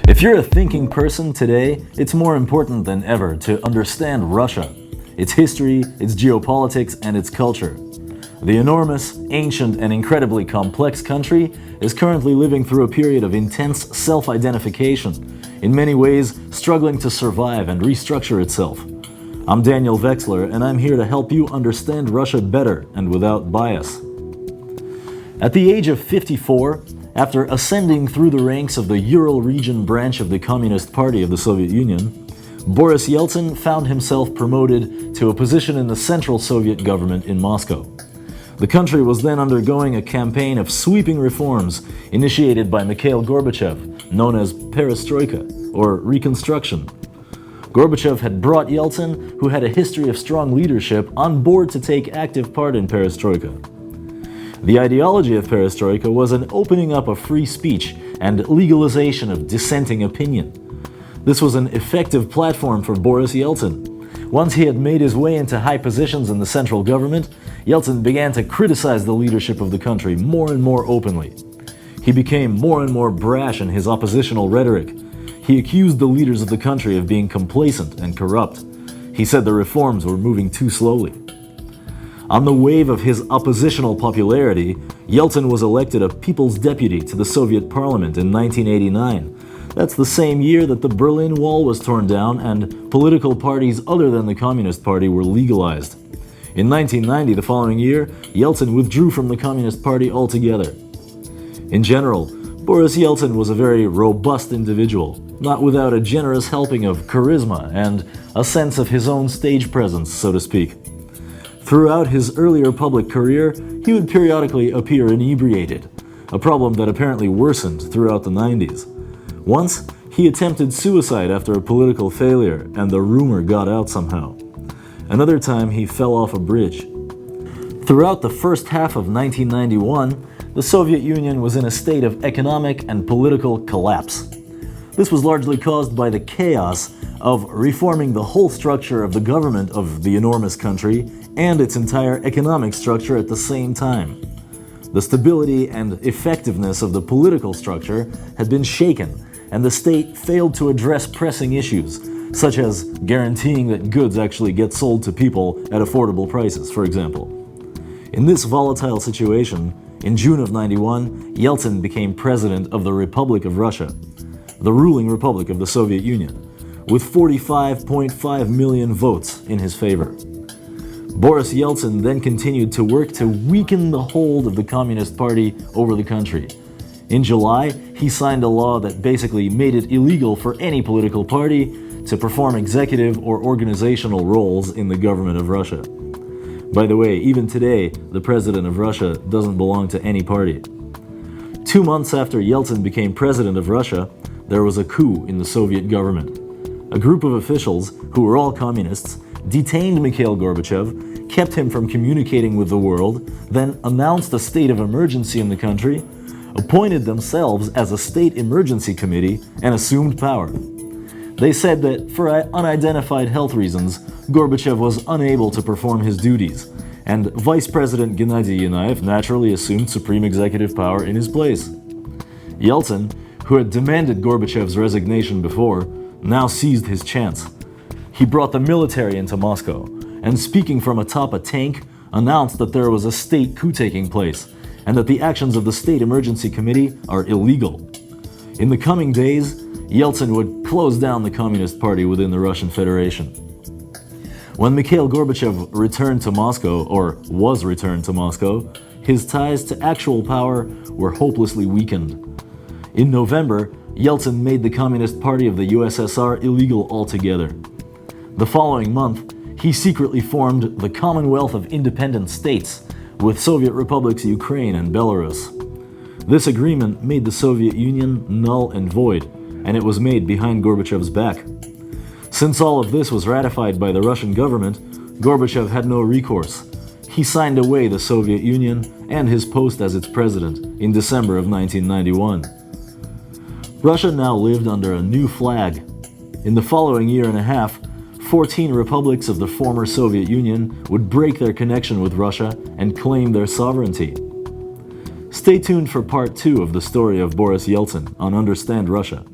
If you're a thinking person today, it's more important than ever to understand Russia, its history, its geopolitics, and its culture. The enormous, ancient, and incredibly complex country is currently living through a period of intense self-identification, in many ways struggling to survive and restructure itself. I'm Daniel Veksler, and I'm here to help you understand Russia better and without bias. At the age of 54, after ascending through the ranks of the Ural region branch of the Communist Party of the Soviet Union, Boris Yeltsin found himself promoted to a position in the Central Soviet government in Moscow. The country was then undergoing a campaign of sweeping reforms initiated by Mikhail Gorbachev, known as Perestroika, or Reconstruction. Gorbachev had brought Yeltsin, who had a history of strong leadership, on board to take active part in Perestroika. The ideology of Perestroika was an opening up of free speech and legalization of dissenting opinion. This was an effective platform for Boris Yeltsin. Once he had made his way into high positions in the central government, Yeltsin began to criticize the leadership of the country more and more openly. He became more and more brash in his oppositional rhetoric. He accused the leaders of the country of being complacent and corrupt. He said the reforms were moving too slowly. On the wave of his oppositional popularity, Yeltsin was elected a People's Deputy to the Soviet Parliament in 1989. That's the same year that the Berlin Wall was torn down and political parties other than the Communist Party were legalized. In 1990, the following year, Yeltsin withdrew from the Communist Party altogether. In general, Boris Yeltsin was a very robust individual, not without a generous helping of charisma and a sense of his own stage presence, so to speak. Throughout his earlier public career, he would periodically appear inebriated, a problem that apparently worsened throughout the 90s. Once, he attempted suicide after a political failure, and the rumor got out somehow. Another time, he fell off a bridge. Throughout the first half of 1991, the Soviet Union was in a state of economic and political collapse. This was largely caused by the chaos of reforming the whole structure of the government of the enormous country and its entire economic structure at the same time. The stability and effectiveness of the political structure had been shaken, and the state failed to address pressing issues, such as guaranteeing that goods actually get sold to people at affordable prices, for example. In this volatile situation, in June of '91, Yeltsin became president of the Republic of Russia, the ruling republic of the Soviet Union, with 45.5 million votes in his favor. Boris Yeltsin then continued to work to weaken the hold of the Communist Party over the country. In July, he signed a law that basically made it illegal for any political party to perform executive or organizational roles in the government of Russia. By the way, even today, the president of Russia doesn't belong to any party. 2 months after Yeltsin became president of Russia, there was a coup in the Soviet government. A group of officials, who were all communists, detained Mikhail Gorbachev, kept him from communicating with the world, then announced a state of emergency in the country, appointed themselves as a state emergency committee, and assumed power. They said that for unidentified health reasons, Gorbachev was unable to perform his duties, and Vice President Gennady Yanayev naturally assumed supreme executive power in his place. Yeltsin, who had demanded Gorbachev's resignation before, now seized his chance. He brought the military into Moscow, and speaking from atop a tank, announced that there was a state coup taking place, and that the actions of the State Emergency Committee are illegal. In the coming days, Yeltsin would close down the Communist Party within the Russian Federation. When Mikhail Gorbachev returned to Moscow, or was returned to Moscow, his ties to actual power were hopelessly weakened. In November, Yeltsin made the Communist Party of the U.S.S.R. illegal altogether. The following month, he secretly formed the Commonwealth of Independent States with Soviet republics Ukraine and Belarus. This agreement made the Soviet Union null and void, and it was made behind Gorbachev's back. Since all of this was ratified by the Russian government, Gorbachev had no recourse. He signed away the Soviet Union and his post as its president in December of 1991. Russia now lived under a new flag. In the following year and a half, 14 republics of the former Soviet Union would break their connection with Russia and claim their sovereignty. Stay tuned for part 2 of the story of Boris Yeltsin on Understand Russia.